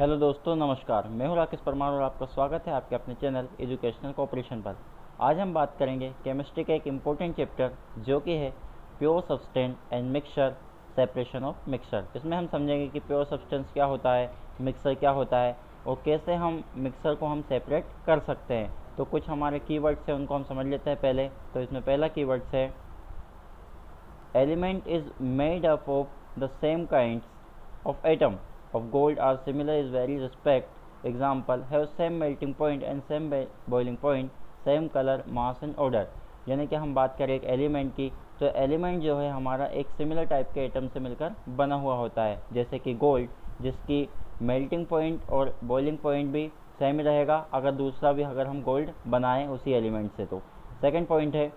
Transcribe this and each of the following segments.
Hello दोस्तों, नमस्कार। मैं हूं राकेश परमार और आपका स्वागत है आपके अपने चैनल एजुकेशनल कोऑपरेशन पर। आज हम बात करेंगे केमिस्ट्री का एक इम्पोर्टेंट चैप्टर जो कि है pure substance and mixture, separation of mixture. इसमें हम समझेंगे कि प्योर सब्सटेंस क्या होता है, मिक्सचर क्या होता है और कैसे हम मिक्सचर को हम सेपरेट कर सकते हैं। तो कुछ हमारे कीवर्ड्स हैं, उनको हम समझ लेते हैं पहले। तो इसमें पहला कीवर्ड्स है element is made up of the same kinds of atom of gold are similar in very respect, example have same melting point and same boiling point, same color, mass and odor। यानी कि हम बात करें एक element की, तो element जो है हमारा एक सिमिलर टाइप के एटम से मिलकर बना हुआ होता है, जैसे कि गोल्ड जिसकी मेल्टिंग पॉइंट और बॉइलिंग पॉइंट भी सेम ही रहेगा अगर हम गोल्ड बनाएं उसी एलिमेंट से। तो सेकेंड पॉइंट है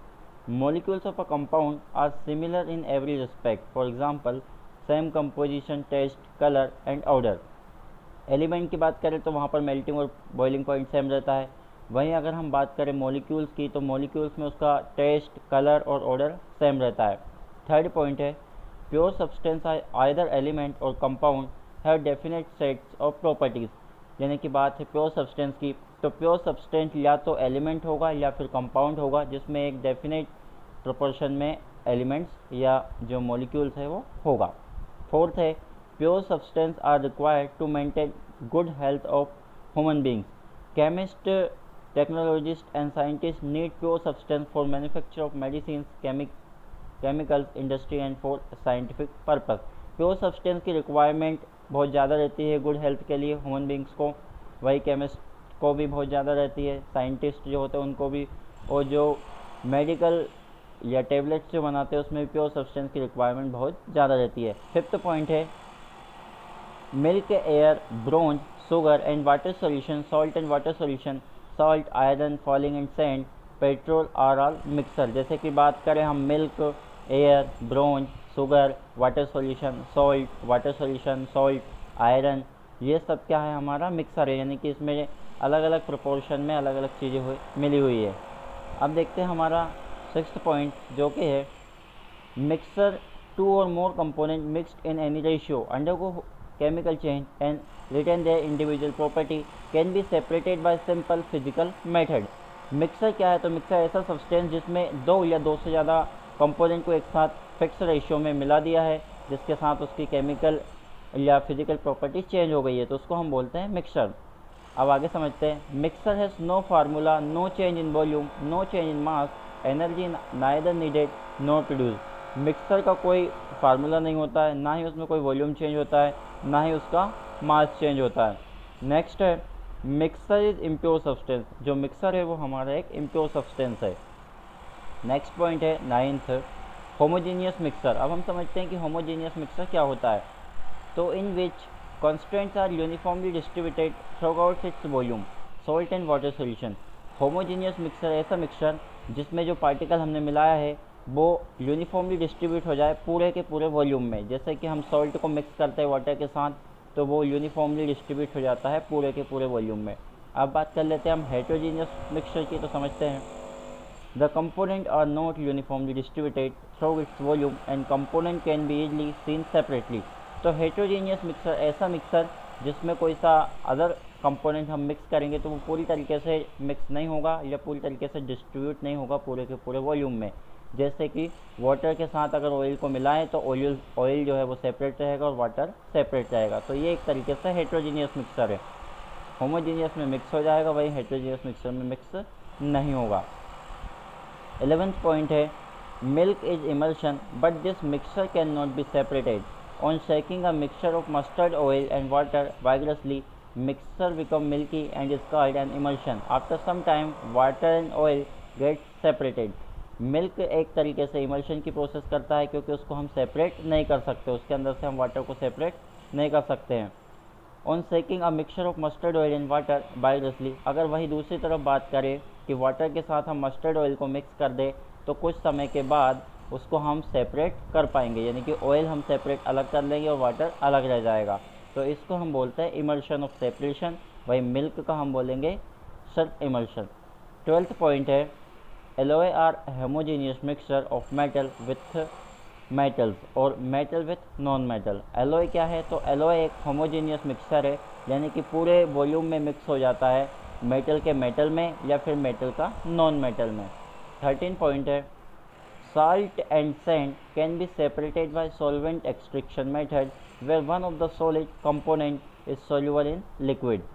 molecules of a compound are similar in every respect, for example same composition, test, colour and order. Element की बात करें तो वहाँ पर मेल्टिंग और बॉइलिंग पॉइंट सेम रहता है। वहीं अगर हम बात करें मॉलिक्यूल्स की, तो मॉलिक्यूल्स में उसका टेस्ट, कलर और ऑर्डर सेम रहता है। थर्ड पॉइंट है प्योर सब्सटेंस आइदर एलिमेंट और compound have definite sets of properties. यानी कि बात है प्योर सब्सटेंस की, तो प्योर सब्सटेंस या तो एलिमेंट होगा या फिर कंपाउंड होगा जिसमें एक डेफिनेट प्रोपोर्शन में एलिमेंट्स या जो मॉलिक्यूल्स है वो होगा। फोर्थ है pure substance are required to maintain good health of human beings. Chemist, technologist and scientist need pure substance for manufacture of medicine, chemicals industry and for scientific purpose. Pure substance की requirement बहुत ज़्यादा रहती है good health के लिए human beings को, वही chemist को भी बहुत ज़्यादा रहती है, साइंटिस्ट जो होते हैं उनको भी, और जो मेडिकल या टेबलेट्स जो बनाते हैं उसमें प्योर सब्सटेंस की रिक्वायरमेंट बहुत ज़्यादा रहती है। फिफ्थ पॉइंट है milk, air, bronze, sugar and water solution, salt and water solution, salt, iron, falling and sand, petrol are all mixer. जैसे कि बात करें हम milk, air, bronze, sugar, water solution, salt, water solution, salt, iron, ये सब क्या है हमारा मिक्सर है। यानी कि इसमें अलग अलग प्रोपोर्शन में अलग अलग चीज़ें मिली हुई है। अब देखते हैं हमारा सिक्स्थ पॉइंट जो कि है मिक्सर, टू और more component mixed in any ratio undergo chemical change and retain their individual property, can be separated by simple physical method. Mixture क्या है? तो मिक्सर ऐसा सब्सटेंस जिसमें दो या दो से ज़्यादा कंपोनेंट को एक साथ फिक्स रेशियो में मिला दिया है, जिसके साथ उसकी केमिकल या फिजिकल प्रॉपर्टी चेंज हो गई है, तो उसको हम बोलते हैं मिक्सर। अब आगे समझते हैं। Mixer has no formula, no change in volume, no change in mass, energy neither needed nor produce. Mixer का कोई फार्मूला नहीं होता है, ना ही उसमें कोई वॉल्यूम चेंज होता है, ना ही उसका मास चेंज होता है। नेक्स्ट है मिक्सर इज इम्प्योर सब्सटेंस। जो मिक्सर है वो हमारा एक इम्प्योर सब्सटेंस है। नेक्स्ट पॉइंट है नाइन्थ, होमोजीनियस मिक्सर। अब हम समझते हैं कि होमोजीनियस मिक्सर क्या होता है। तो इन विच constraints are uniformly distributed throughout its volume, salt and water solution। Homogeneous mixer ऐसा मिक्सर जिसमें जो पार्टिकल हमने मिलाया है वो यूनिफॉर्मली डिस्ट्रीब्यूट हो जाए पूरे के पूरे वॉल्यूम में। जैसे कि हम सॉल्ट को मिक्स करते हैं वाटर के साथ, तो वो यूनिफॉर्मली डिस्ट्रीब्यूट हो जाता है पूरे के पूरे वॉल्यूम में। अब बात कर लेते हैं हम हेट्रोजीनियस मिक्सचर की। तो समझते हैं the component are not uniformly distributed through its volume and component can be easily seen separately. तो हेट्रोजीनियस मिक्सर ऐसा मिक्सर जिसमें कोई सा अदर कंपोनेंट हम मिक्स करेंगे तो वो पूरी तरीके से मिक्स नहीं होगा या पूरी तरीके से डिस्ट्रीब्यूट नहीं होगा पूरे के पूरे वॉल्यूम में। जैसे कि वाटर के साथ अगर ऑयल को मिलाएं तो ऑयल जो है वो सेपरेट रहेगा और वाटर सेपरेट रहेगा। तो ये एक तरीके से हेट्रोजीनियस मिक्सर है। होमोजीनियस में मिक्स हो जाएगा, वही हेट्रोजीनियस मिक्सर में मिक्स नहीं होगा। 11th पॉइंट है milk is emulsion but this mixer can not be separated. On shaking a mixture of mustard oil and water vigorously, mixture become milky and is called an emulsion. After some time, water and oil get separated. Milk एक तरीके से emulsion की process करता है क्योंकि उसको हम separate नहीं कर सकते, उसके अंदर से हम वाटर को सेपरेट नहीं कर सकते हैं। On shaking a mixture of mustard oil and water vigorously, अगर वही दूसरी तरफ बात करें कि वाटर के साथ हम मस्टर्ड ऑयल को मिक्स कर दें तो कुछ समय के बाद उसको हम सेपरेट कर पाएंगे, यानी कि ऑयल हम सेपरेट अलग कर लेंगे और वाटर अलग रह जाएगा। तो इसको हम बोलते हैं इमल्शन ऑफ सेपरेशन। वही मिल्क का हम बोलेंगे सेल्फ इमल्शन। 12th पॉइंट है alloy are homogeneous mixture of metal with metals or metal with non metal. Alloy क्या है? तो एलोय एक होमोजीनियस मिक्सचर है यानी कि पूरे वॉल्यूम में मिक्स हो जाता है, मेटल के मेटल में या फिर मेटल का नॉन मेटल में। 13 पॉइंट है, salt and sand can be separated by solvent extraction method where one of the solid component is soluble in liquid।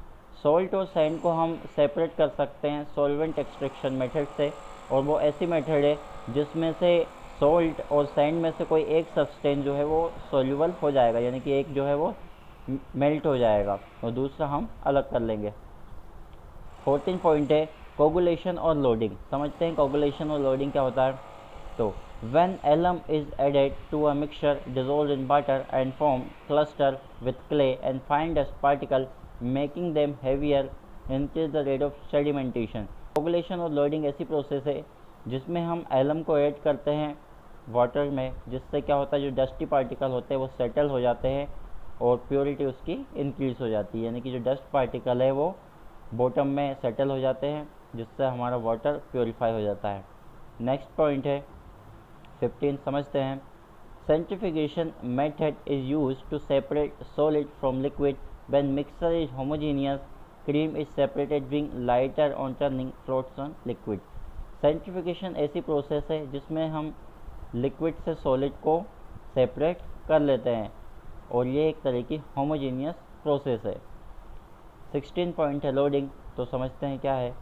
Salt और सैंड को हम सेपरेट कर सकते हैं सॉल्वेंट एक्सट्रैक्शन मेथड से, और वो ऐसी मेथड है जिसमें से सॉल्ट और सैंड में से कोई एक सब्सटेंस जो है वो सॉल्यूबल हो जाएगा, यानी कि एक जो है वो मेल्ट हो जाएगा और दूसरा हम अलग कर लेंगे। 14 पॉइंट है, कोगुलेशन और लोडिंग। समझते हैं कोगुलेशन और लोडिंग क्या होता है। तो when alum is added to a mixture dissolved in water and form cluster with clay and fine dust particle making them heavier increase the rate of sedimentation। Coagulation और loading ऐसी process है जिसमें हम alum को add करते हैं water में, जिससे क्या होता है जो डस्टी पार्टिकल होते हैं वो सेटल हो जाते हैं और प्योरिटी उसकी इंक्रीज हो जाती है, यानी कि जो डस्ट पार्टिकल है वो बॉटम में सेटल हो जाते हैं जिससे हमारा वाटर प्योरीफाई हो जाता है। नेक्स्ट पॉइंट है 15, समझते हैं। Centrifugation method is use to separate solid from liquid when mixture is homogeneous, cream is separated being lighter on turning, floats on liquid. Centrifugation ऐसी प्रोसेस है जिसमें हम लिक्विड से सॉलिड को सेपरेट कर लेते हैं और ये एक तरह की होमोजेनियस प्रोसेस है। 16 पॉइंट है लोडिंग। तो समझते हैं क्या है।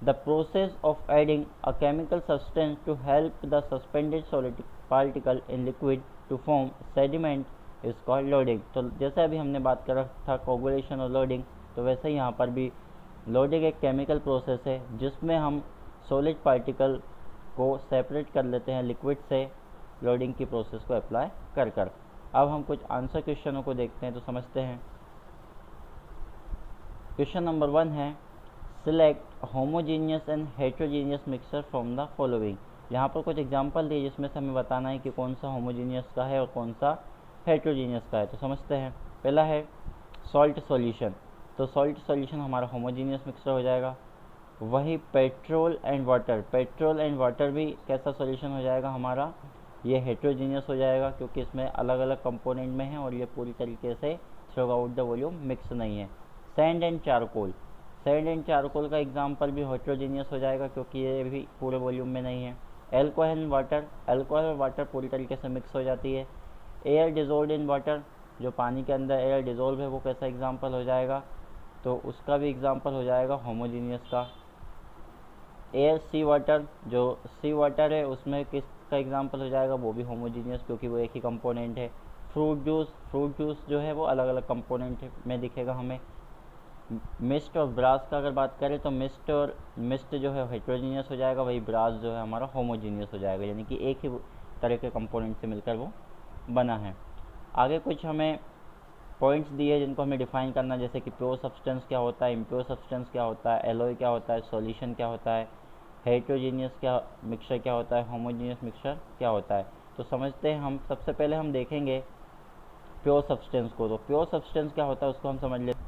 The process of adding a chemical substance to help the suspended solid particle in liquid to form sediment is called loading। तो जैसे अभी हमने बात कर रखा था कोगुलेशन और लोडिंग, तो वैसे यहाँ पर भी लोडिंग एक केमिकल प्रोसेस है जिसमें हम सॉलिड पार्टिकल को सेपरेट कर लेते हैं लिक्विड से लोडिंग की प्रोसेस को अप्लाई कर कर। अब हम कुछ आंसर क्वेश्चनों को देखते हैं, तो समझते हैं। क्वेश्चन नंबर 1 है, select homogeneous and heterogeneous mixture from the following. यहाँ पर कुछ एग्जांपल दिए जिसमें से हमें बताना है कि कौन सा होमोजीनियस का है और कौन सा हेट्रोजीनियस का है। तो समझते हैं। पहला है सॉल्ट सॉल्यूशन। तो सॉल्ट सॉल्यूशन हमारा होमोजीनियस मिक्सचर हो जाएगा। वही petrol and water, petrol and water भी कैसा सॉल्यूशन हो जाएगा हमारा, ये हेट्रोजीनियस हो जाएगा क्योंकि इसमें अलग अलग कंपोनेंट में है और ये पूरी तरीके से through out the volume mix नहीं है। Sand and charcoal, sand and charcoal का एग्जाम्पल भी हेट्रोजीनियस हो जाएगा क्योंकि ये भी पूरे वॉल्यूम में नहीं है। एल्कोहल एंड वाटर, एल्कोहल और वाटर पूरी तरीके से मिक्स हो जाती है। एयर डिजोल्व इन वाटर, जो पानी के अंदर एयर डिजोल्व है वो कैसा एग्जाम्पल हो जाएगा, तो उसका भी एग्जाम्पल हो जाएगा होमोजीनियस का। एयर सी वाटर, जो सी वाटर है उसमें किसका एग्जाम्पल हो जाएगा, वो भी होमोजीनियस क्योंकि वो एक ही कंपोनेंट है। फ्रूट जूस, फ्रूट जूस जो है वो अलग अलग कंपोनेंट में दिखेगा हमें। मिस्ट और ब्रास का अगर बात करें तो मिस्ट और मिस्ट जो है हेट्रोजीनियस हो जाएगा, वही ब्रास जो है हमारा होमोजीनियस हो जाएगा, यानी कि एक ही तरह के कंपोनेंट से मिलकर वो बना है। आगे कुछ हमें पॉइंट्स दिए जिनको हमें डिफाइन करना, जैसे कि प्योर सब्सटेंस क्या होता है, इम्प्योर सब्सटेंस क्या होता है, एलॉय क्या होता है, सॉल्यूशन क्या होता है, हेट्रोजीनियस क्या मिक्सचर क्या होता है, होमोजीनियस मिक्सचर क्या होता है। तो समझते हैं हम। सबसे पहले हम देखेंगे प्योर सब्सटेंस को। तो प्योर सब्सटेंस क्या होता है उसको हम समझ लेते हैं।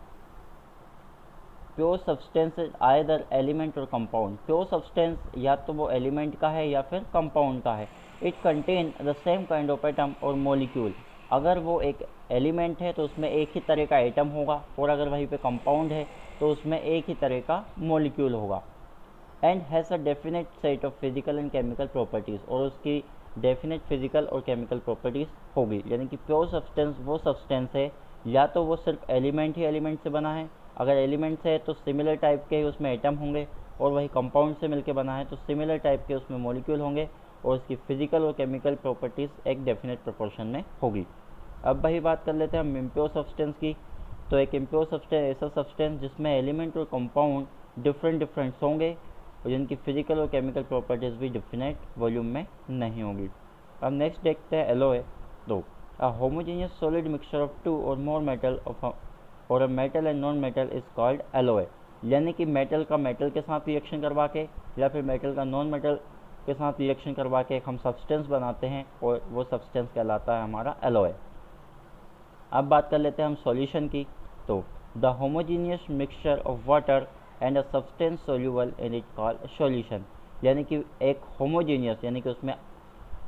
Pure substance is either element और कंपाउंड। प्योर सब्सटेंस या तो वो एलिमेंट का है या फिर कंपाउंड का है। It contain the same kind of atom और मॉलिक्यूल। अगर वो एक एलिमेंट है तो उसमें एक ही तरह का एटम होगा, और अगर वहीं पे कंपाउंड है तो उसमें एक ही तरह का मॉलिक्यूल होगा। And has a definite set of physical and chemical properties, और उसकी डेफिनेट फिजिकल और केमिकल प्रॉपर्टीज़ होगी। यानी कि प्योर सब्सटेंस वो सब्सटेंस है या तो वो सिर्फ एलिमेंट ही एलिमेंट से बना है, अगर एलिमेंट से है तो सिमिलर टाइप के उसमें एटम होंगे, और वही कंपाउंड से मिलकर बना है तो सिमिलर टाइप के उसमें मॉलिक्यूल होंगे, और उसकी फिजिकल और केमिकल प्रॉपर्टीज़ एक डेफिनेट प्रोपोर्शन में होगी। अब वही बात कर लेते हैं हम इम्प्योर सब्सटेंस की। तो एक इम्प्योर सब्सटेंस ऐसा सब्सटेंस जिसमें एलिमेंट और कंपाउंड डिफरेंट होंगे और जिनकी फिजिकल और केमिकल प्रॉपर्टीज़ भी डिफिनेट वॉल्यूम में नहीं होगी। अब नेक्स्ट देखते हैं एलॉय। तो a homogeneous solid mixture of two और मोर मेटल और a metal and non metal is called alloy. यानी कि मेटल का मेटल के साथ रिएक्शन करवा के या फिर मेटल का नॉन मेटल के साथ रिएक्शन करवा के एक हम सब्सटेंस बनाते हैं और वो सब्सटेंस कहलाता है हमारा एलॉय। अब बात कर लेते हैं हम सॉल्यूशन की। तो the homogeneous mixture of water and a substance soluble in it called solution. यानी कि एक होमोजीनियस यानी कि उसमें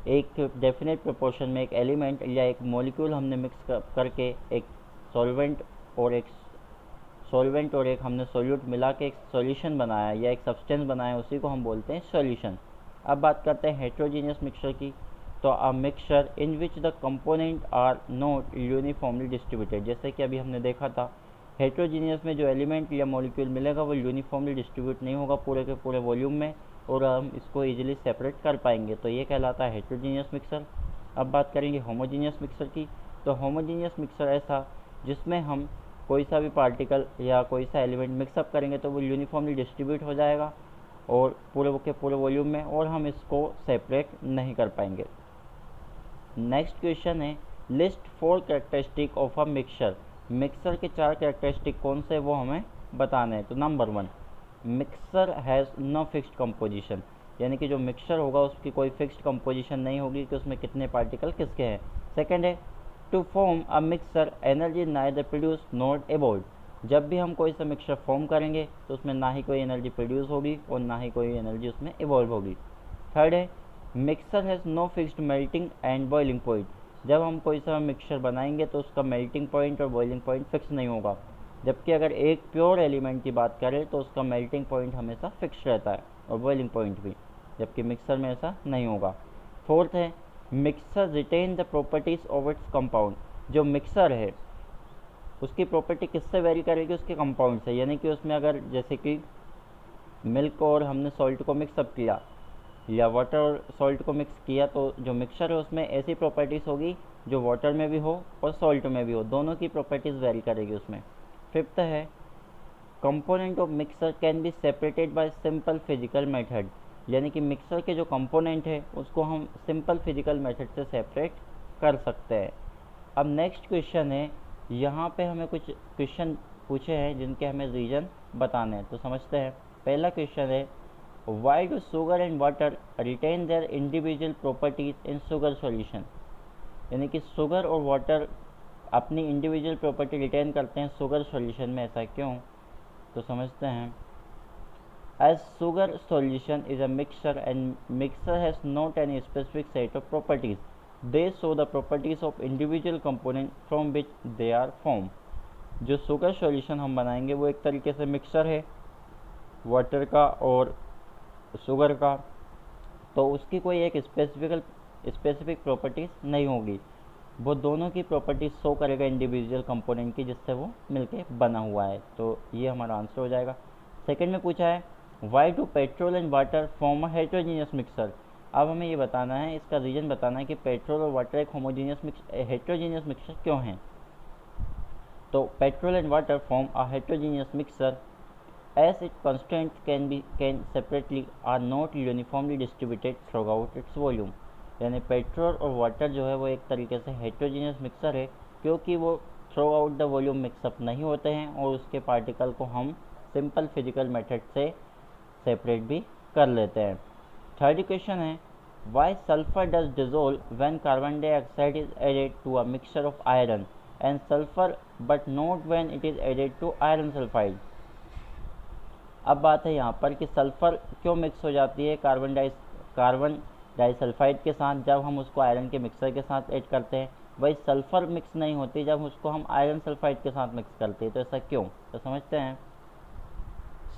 एक डेफिनेट प्रोपोर्शन में एक एलिमेंट या एक मॉलिक्यूल हमने मिक्स करके एक सॉल्वेंट और एक सॉल्वेंट और एक हमने सोल्यूट मिला के एक सॉल्यूशन बनाया या एक सब्सटेंस बनाया, उसी को हम बोलते हैं सॉल्यूशन। अब बात करते हैं हेट्रोजीनियस मिक्सचर की। तो a mixture in which the component are not uniformly distributed, जैसे कि अभी हमने देखा था हेट्रोजीनियस में जो एलिमेंट या मॉलिक्यूल मिलेगा वो यूनिफॉर्मली डिस्ट्रीब्यूट नहीं होगा पूरे के पूरे वॉल्यूम में, और हम इसको इजीली सेपरेट कर पाएंगे, तो ये कहलाता है हेट्रोजीनियस मिक्सर। अब बात करेंगे होमोजीनियस मिक्सर की। तो होमोजीनियस मिक्सर ऐसा जिसमें हम कोई सा भी पार्टिकल या कोई सा एलिमेंट मिक्सअप करेंगे तो वो यूनिफॉर्मली डिस्ट्रीब्यूट हो जाएगा और पूरे के पूरे वॉल्यूम में, और हम इसको सेपरेट नहीं कर पाएंगे। नेक्स्ट क्वेश्चन है list 4 characteristic of a mixture. Mixer के 4 कैरेक्टरिस्टिक कौन से वो हमें बताने हैं। तो number 1, mixer has no fixed composition, यानी कि जो मिक्सचर होगा उसकी कोई फिक्स्ड कंपोजिशन नहीं होगी कि उसमें कितने पार्टिकल किसके हैं। सेकंड है to form a mixer energy neither produce not absorbed, जब भी हम कोई सा मिक्सचर फॉर्म करेंगे तो उसमें ना ही कोई एनर्जी प्रोड्यूस होगी और ना ही कोई एनर्जी उसमें इवॉल्व होगी। थर्ड है mixer has no fixed melting and boiling point, जब हम कोई सा मिक्सचर बनाएंगे तो उसका मेल्टिंग पॉइंट और बॉइलिंग पॉइंट फिक्स नहीं होगा, जबकि अगर एक प्योर एलिमेंट की बात करें तो उसका मेल्टिंग पॉइंट हमेशा फिक्स रहता है और बॉइलिंग पॉइंट भी, जबकि मिक्सर में ऐसा नहीं होगा। फोर्थ है mixer retain the properties of its compound, जो मिक्सर है उसकी प्रॉपर्टी किससे वेरी करेगी, उसके कंपाउंड से, यानी कि उसमें अगर जैसे कि मिल्क और हमने सॉल्ट को मिक्सअप किया या वाटर और सॉल्ट को मिक्स किया, तो जो मिक्सचर है उसमें ऐसी प्रॉपर्टीज़ होगी जो वाटर में भी हो और सॉल्ट में भी हो, दोनों की प्रॉपर्टीज़ वेरी करेगी उसमें। फिफ्थ है component of mixer can be separated by simple physical method, यानी कि मिक्सर के जो कंपोनेंट है उसको हम सिंपल फिजिकल मेथड से सेपरेट कर सकते हैं। अब नेक्स्ट क्वेश्चन है, यहाँ पे हमें कुछ क्वेश्चन पूछे हैं जिनके हमें रीजन बताने हैं, तो समझते हैं। पहला क्वेश्चन है why do sugar and water retain their individual properties in sugar solution, यानी कि शुगर और वाटर अपनी इंडिविजुअल प्रॉपर्टी रिटेन करते हैं शुगर सॉल्यूशन में, ऐसा क्यों, तो समझते हैं। As sugar solution is a mixture and mixer has not any specific set of properties, they show the properties of individual component from which they are form. जो sugar solution हम बनाएंगे वो एक तरीके से मिक्सचर है वाटर का और शुगर का, तो उसकी कोई एक स्पेसिफिक प्रॉपर्टीज़ नहीं होगी, वो दोनों की प्रॉपर्टीज शो करेगा इंडिविजुअल कंपोनेंट की जिससे वो मिलके बना हुआ है, तो ये हमारा आंसर हो जाएगा। सेकंड में पूछा है why do petrol and water form a heterogeneous mixer, अब हमें ये बताना है, इसका रीजन बताना है कि पेट्रोल और वाटर एक हेट्रोजीनियस मिक्सर क्यों है। तो petrol and water form a heterogeneous mixer as its constraints can separately are not uniformly distributed throughout its volume, यानी पेट्रोल और वाटर जो है वो एक तरीके से हेट्रोजीनियस मिक्सर है क्योंकि वो throughout the volume mix up नहीं होते हैं और उसके पार्टिकल को हम सिंपल फिजिकल मेथड से सेपरेट भी कर लेते हैं। थर्ड क्वेश्चन है why sulphur does dissolve when carbon dioxide is added to a mixture of iron and sulphur but not when it is added to iron sulphide. अब बात है यहाँ पर कि सल्फ़र क्यों मिक्स हो जाती है कार्बन डाइसल्फाइड के साथ जब हम उसको आयरन के मिक्सर के साथ ऐड करते हैं, वही सल्फ़र मिक्स नहीं होती जब उसको हम आयरन सल्फाइड के साथ मिक्स करते हैं, तो ऐसा क्यों, तो समझते हैं।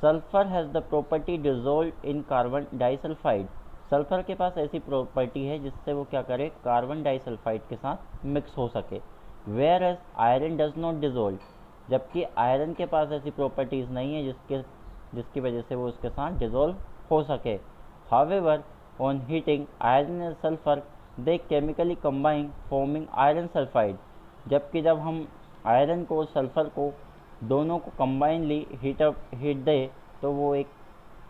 Sulphur has the property dissolve in carbon disulphide, sulphur के पास ऐसी प्रॉपर्टी है जिससे वो क्या करे कार्बन डाइसल्फाइड के साथ मिक्स हो सके, whereas iron does not dissolve, जबकि आयरन के पास ऐसी प्रॉपर्टीज़ नहीं है जिसकी वजह से वो उसके साथ डिजोल्व हो सके। However on heating iron and sulphur they chemically combine forming iron sulphide, जबकि जब हम आयरन को और सल्फर को दोनों को कंबाइनली हीट दे तो वो एक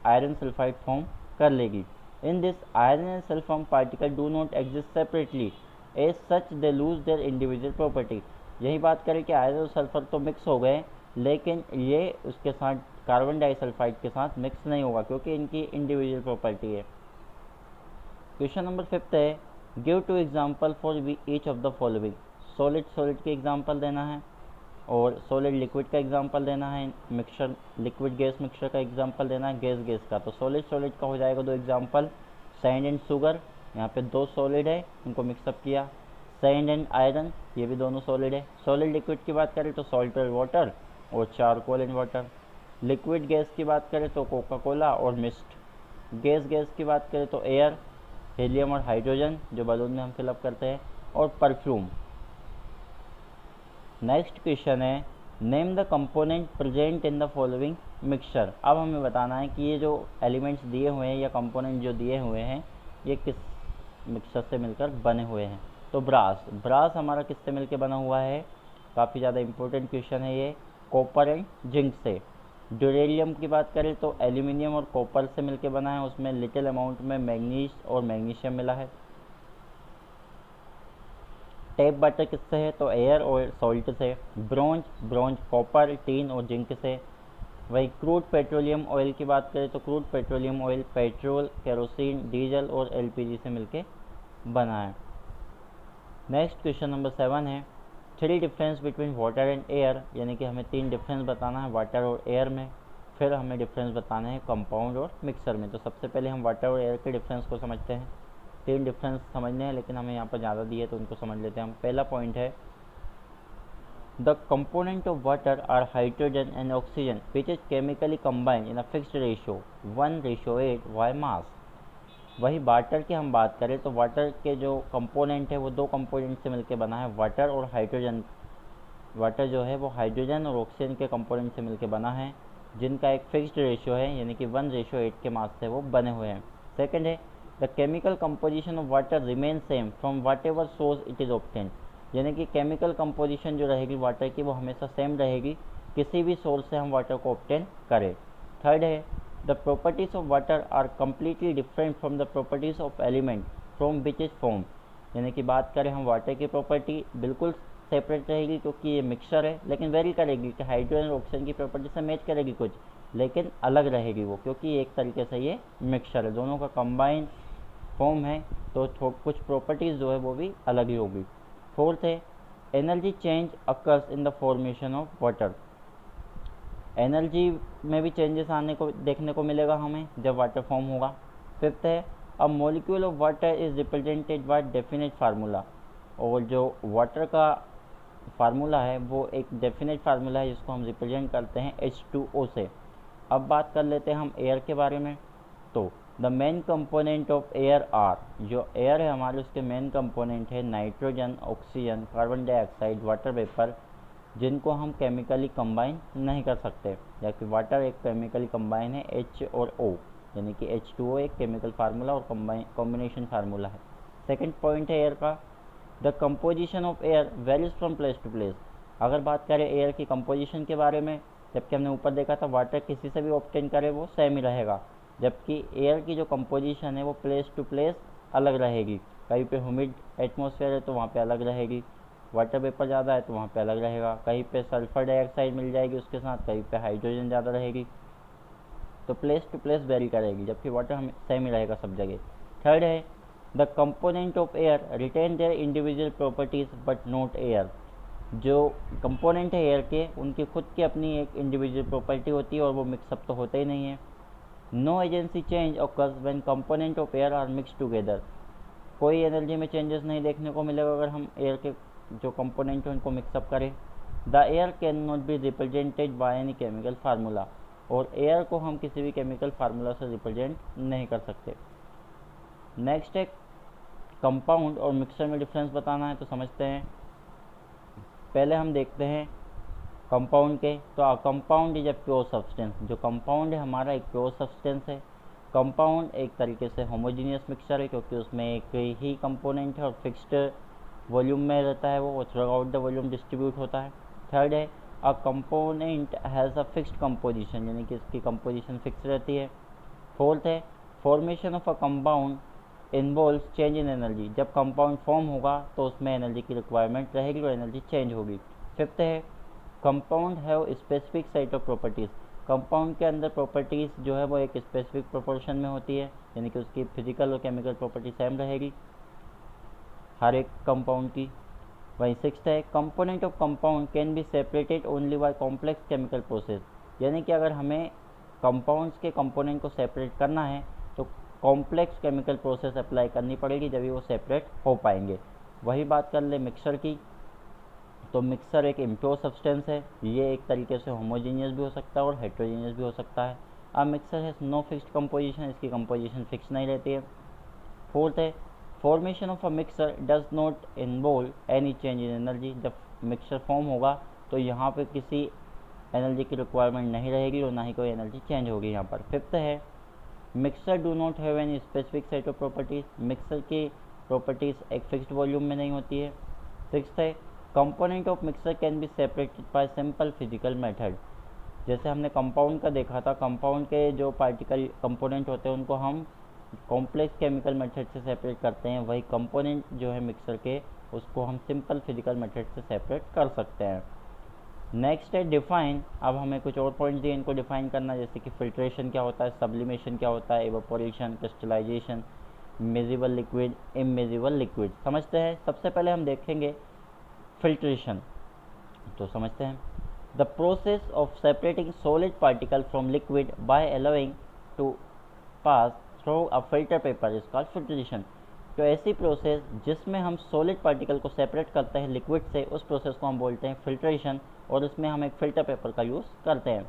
आयरन सल्फाइड फॉर्म कर लेगी। In this iron and sulphur particle do not exist separately as such they lose their individual property, यही बात करें कि आयरन और सल्फर तो मिक्स हो गए लेकिन ये उसके साथ कार्बन डाइसल्फाइड के साथ मिक्स नहीं होगा क्योंकि इनकी इंडिविजुअल प्रॉपर्टी है। क्वेश्चन नंबर 5 है give two example for each of the following, solid के एग्जांपल देना है और सॉलिड लिक्विड का एग्जांपल देना है, मिक्सचर लिक्विड गैस मिक्सचर का एग्जांपल देना है, गैस का। तो सॉलिड का हो जाएगा 2 एग्जांपल, सैंड एंड शुगर, यहाँ पे 2 सॉलिड है उनको मिक्सअप किया, सैंड एंड आयरन ये भी दोनों सॉलिड है। सॉलिड लिक्विड की बात करें तो सॉल्ट और वाटर, और charcoal and water. Liquid gas की बात करें तो कोका कोला और मिस्ट। गैस की बात करें तो एयर, हीलियम और हाइड्रोजन जो बलून में हम फिलअप करते हैं, और परफ्यूम। नेक्स्ट क्वेश्चन है, name the component present in the following mixture. अब हमें बताना है कि ये जो एलिमेंट्स दिए हुए हैं या कंपोनेंट जो दिए हुए हैं ये किस मिक्सचर से मिलकर बने हुए हैं। तो ब्रास हमारा किससे मिलकर बना हुआ है, काफ़ी ज़्यादा इंपॉर्टेंट क्वेश्चन है ये, कॉपर एंड जिंक से। ड्यूरेलियम की बात करें तो एल्यूमिनियम और कॉपर से मिलकर बना है, उसमें लिटिल अमाउंट में मैग्नीज और मैग्नीशियम मिला है। टैप वाटर किससे है, तो एयर और सॉल्ट से। ब्रोंज कॉपर, टीन और जिंक से। वही क्रूड पेट्रोलियम ऑयल की बात करें तो crude petroleum oil petrol, kerosene, diesel और एलपीजी से मिलके बना है। नेक्स्ट क्वेश्चन नंबर 7 है, 3 difference between water and air, यानी कि हमें 3 डिफरेंस बताना है वाटर और एयर में। फिर हमें डिफरेंस बताने हैं कंपाउंड और मिक्सर में। तो सबसे पहले हम वाटर और एयर के डिफरेंस को समझते हैं। 3 डिफरेंस समझने हैं, लेकिन हमें यहाँ पर ज़्यादा दिए तो उनको समझ लेते हैं हम। पहला पॉइंट है, the component of water are hydrogen and oxygen which is chemically combined in a fixed ratio 1:8 by mass. वही वाटर की हम बात करें तो वाटर के जो कंपोनेंट है वो 2 कंपोनेंट से मिलकर बना है, वाटर और हाइड्रोजन। वाटर जो है वो हाइड्रोजन और ऑक्सीजन के कंपोनेंट से मिलकर बना है, जिनका एक फिक्स्ड रेशियो है, यानी कि 1:8 के मास से वो बने हुए हैं। सेकेंड है, the chemical composition of water remain same from whatever source it is obtain, यानी कि केमिकल कंपोजिशन जो रहेगी वाटर की वो हमेशा सेम रहेगी किसी भी सोर्स से हम वाटर को ऑब्टेन करें। थर्ड है, the properties of water are completely different from the properties of element from which is form, यानी कि बात करें हम वाटर की प्रॉपर्टी बिल्कुल सेपरेट रहेगी क्योंकि ये मिक्सचर है, लेकिन वेरी करेगी कि हाइड्रोजन और ऑक्सीजन की प्रॉपर्टी से मैच करेगी कुछ, लेकिन अलग रहेगी वो, क्योंकि एक तरीके से ये मिक्सचर है, दोनों का कंबाइन फॉर्म है, तो कुछ प्रॉपर्टीज़ जो है वो भी अलग ही होगी। फोर्थ है, energy change occurs in the formation of water, energy में भी चेंजेस आने को देखने को मिलेगा हमें जब वाटर फॉर्म होगा। फिफ्थ है, a molecule of water is represented by definite formula, और जो वाटर का फार्मूला है वो एक डेफिनेट फार्मूला है जिसको हम रिप्रेजेंट करते हैं H2O से। अब बात कर लेते हैं हम एयर के बारे में। तो the main component of air are, जो एयर है हमारे उसके मेन कंपोनेंट है nitrogen, oxygen, carbon dioxide, water vapour, जिनको हम केमिकली कंबाइन नहीं कर सकते, जबकि वाटर एक केमिकली कंबाइन है H और O, यानी कि H2O एक केमिकल फार्मूला और कॉम्बिनेशन फार्मूला है। सेकेंड पॉइंट है एयर का, the composition of air varies from place to place. अगर बात करें एयर की कंपोजिशन के बारे में, जबकि हमने ऊपर देखा था वाटर किसी से भी ऑब्टेन करे वो सेम ही रहेगा, जबकि एयर की जो कंपोजिशन है वो प्लेस टू प्लेस अलग रहेगी। कहीं पे ह्यूमिड एटमॉस्फेयर है तो वहाँ पे अलग रहेगी, वाटर वेपर ज़्यादा है तो वहाँ पे अलग रहेगा, कहीं पे सल्फर डाइऑक्साइड मिल जाएगी उसके साथ, कहीं पे हाइड्रोजन ज़्यादा रहेगी, तो प्लेस टू प्लेस वेरी करेगी, जबकि वाटर हमें सेम ही रहेगा सब जगह। थर्ड है, the component of air retain their individual properties but not air, जो कंपोनेंट है एयर के उनकी खुद की अपनी एक इंडिविजुअल प्रॉपर्टी होती है और वो मिक्सअप तो होते ही नहीं है। No agency change occurs when component of air are mix together, कोई एनर्जी में चेंजेस नहीं देखने को मिलेगा अगर हम एयर के जो कंपोनेंट हैं उनको मिक्सअप करें। The air can not be represented by any chemical formula, और एयर को हम किसी भी केमिकल फार्मूला से रिप्रेजेंट नहीं कर सकते। नेक्स्ट है कंपाउंड और मिक्सचर में डिफरेंस बताना है, तो समझते हैं। पहले हम देखते हैं कंपाउंड के, तो compound is a pure substance, जो कंपाउंड है हमारा एक प्योर सब्सटेंस है। कंपाउंड एक तरीके से होमोजीनियस मिक्सचर है क्योंकि उसमें एक ही कंपोनेंट है और फिक्स्ड वॉल्यूम में रहता है वो throughout the volume distribute होता है। थर्ड है, a component has a fixed composition, यानी कि इसकी कंपोजिशन फिक्स रहती है। फोर्थ है, formation of a compound involves change in energy, जब कंपाउंड फॉर्म होगा तो उसमें एनर्जी की रिक्वायरमेंट रहेगी और एनर्जी चेंज होगी। फिफ्थ है, compound have specific set of properties, compound के अंदर प्रॉपर्टीज़ जो है वो एक स्पेसिफिक प्रोपोर्शन में होती है, यानी कि उसकी फिजिकल और केमिकल प्रॉपर्टी सेम रहेगी हर एक कंपाउंड की। वहीं सिक्स्थ है, component of compound can be separated only by complex chemical process, यानी कि अगर हमें कंपाउंड्स के कंपोनेंट को सेपरेट करना है तो कॉम्प्लेक्स केमिकल प्रोसेस अप्लाई करनी पड़ेगी, जब वो सेपरेट हो पाएंगे। वही बात कर ले मिक्सर की, तो मिक्सर एक इम्प्योर सब्सटेंस है, ये एक तरीके से होमोजीनियस भी हो सकता है और हेट्रोजीनियस भी हो सकता है। अब मिक्सर है नो फिक्स्ड कंपोजिशन, इसकी कंपोजिशन फिक्स नहीं रहती है। फोर्थ है formation of a mixer does not involve any change in energy. जब मिक्सर फॉर्म होगा तो यहाँ पे किसी एनर्जी की रिक्वायरमेंट नहीं रहेगी और ना ही कोई एनर्जी चेंज होगी यहाँ पर। फिफ्थ है mixer do not have any specific set of properties, mixer की प्रॉपर्टीज़ एक फिक्स्ड वॉल्यूम में नहीं होती है। सिक्स्थ है component of mixer can be separated by simple physical method. जैसे हमने कंपाउंड का देखा था, कंपाउंड के जो पार्टिकल कंपोनेंट होते हैं उनको हम कॉम्प्लेक्स केमिकल मेथड से सेपरेट करते हैं, वही कंपोनेंट जो है मिक्सर के उसको हम सिंपल फिजिकल मेथड से सेपरेट कर सकते हैं। नेक्स्ट है डिफाइन। अब हमें कुछ और पॉइंट्स दिए, इनको डिफाइन करना, जैसे कि फिल्ट्रेशन क्या होता है, सब्लिमेशन क्या होता है, evaporation, crystallisation, मेजिबल liquid, immiscible liquid. समझते हैं। सबसे पहले हम देखेंगे फिल्ट्रेशन, तो समझते हैं। The process of separating solid particle from liquid by allowing to pass through a filter paper is called filtration. तो ऐसी प्रोसेस जिसमें हम सॉलिड पार्टिकल को सेपरेट करते हैं लिक्विड से, उस प्रोसेस को हम बोलते हैं फिल्ट्रेशन, और इसमें हम एक फिल्टर पेपर का यूज़ करते हैं।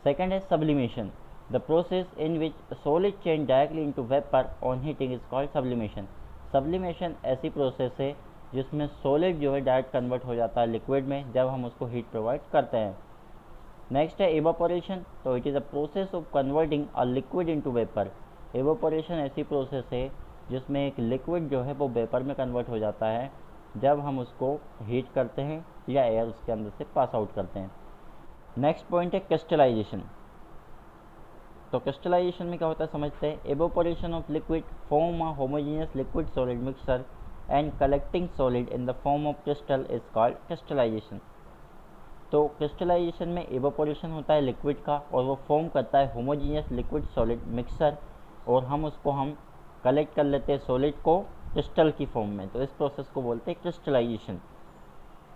सेकेंड है sublimation. The process in which solid change directly into vapour on heating is called sublimation. Sublimation ऐसी प्रोसेस है जिसमें सॉलिड जो है डायरेक्ट कन्वर्ट हो जाता है लिक्विड में जब हम उसको हीट प्रोवाइड करते हैं। नेक्स्ट है इवापोरेशन। तो it is a process of converting a liquid into vapour. Evaporation ऐसी प्रोसेस है जिसमें एक लिक्विड जो है वो वेपर में कन्वर्ट हो जाता है जब हम उसको हीट करते हैं या एयर उसके अंदर से पास आउट करते हैं। नेक्स्ट पॉइंट है क्रिस्टलाइजेशन। तो क्रिस्टलाइजेशन में क्या होता है समझते हैं। Evaporation of liquid form a homogeneous liquid solid mixture and collecting solid in the form of crystal is called crystallization. तो क्रिस्टलाइजेशन में इवापोरेशन होता है लिक्विड का और वो फॉर्म करता है होमोजेनियस लिक्विड सॉलिड मिक्सचर, और हम कलेक्ट कर लेते हैं सॉलिड को क्रिस्टल की फॉर्म में, तो इस प्रोसेस को बोलते हैं क्रिस्टलाइजेशन।